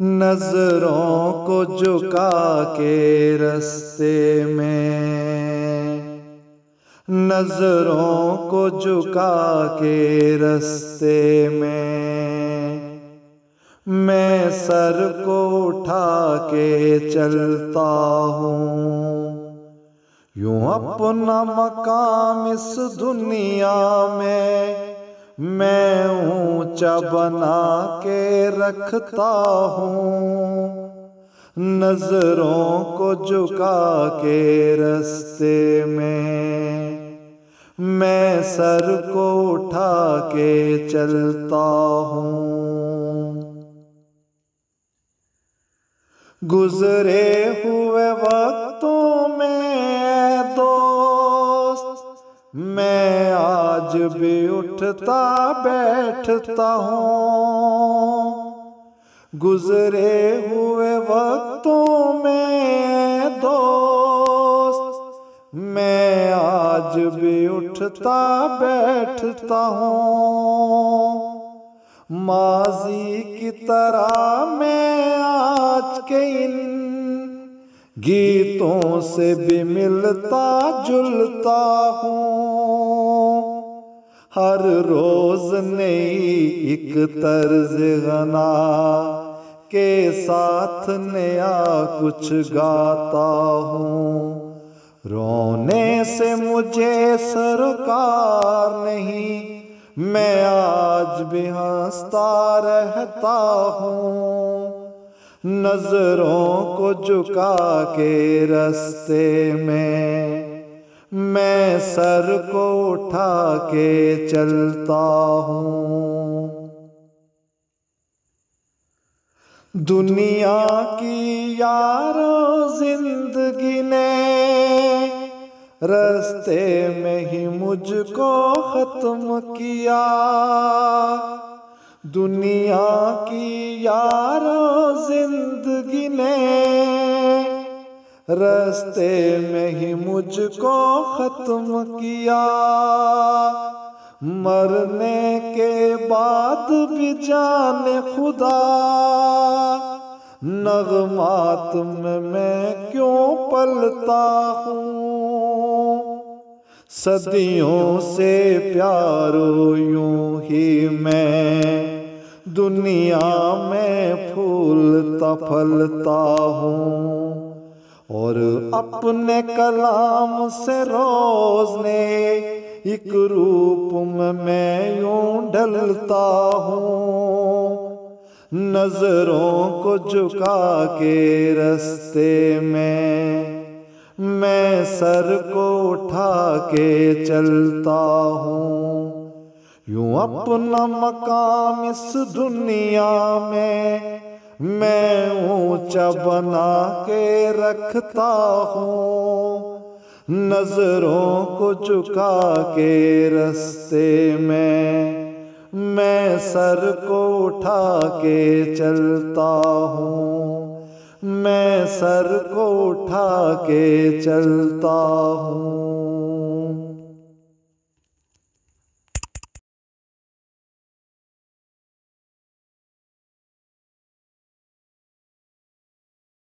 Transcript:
नजरों को झुका के रास्ते में, नजरों को झुका के रास्ते में, मैं सर को उठा के चलता हूँ। यूं अपना मकाम इस दुनिया में मैं ऊंचा बना के रखता हूँ। नजरों को झुका के रास्ते में मैं सर को उठा के चलता हूँ। गुजरे हुए वक्तों में दोस्त मैं आज भी उठता बैठता हूँ। गुजरे हुए वक्तों में दोस्त मैं आज भी उठता बैठता हूँ। माजी की तरह मैं आज के इन गीतों से भी मिलता जुलता हूँ। हर रोज नई एक तर्ज गना के साथ नया कुछ गाता हूँ। रोने से मुझे सरकार नहीं, मैं आज भी हंसता रहता हूँ। नजरों को झुका के रास्ते में मैं सर को उठा के चलता हूँ। दुनिया की यारों जिंदगी ने रास्ते में ही मुझको खत्म किया। दुनिया की यारों जिंदगी ने रास्ते में ही मुझको खत्म किया। मरने के बाद भी जाने खुदा नगमात में मैं क्यों पलता हूँ। सदियों से प्यारो यूं ही मैं दुनिया में फूलता फलता हूँ। और अपने कलाम से रोज ने एक रूप में मैं यूं ढलता हूँ। नजरों को झुका के रास्ते में मैं सर को उठा के चलता हूँ। यूं अपना मकाम इस दुनिया में मैं ऊंचा बना के रखता हूँ। नजरों को झुका के रास्ते में मैं सर को उठा के चलता हूँ। मैं सर को उठा के चलता हूँ।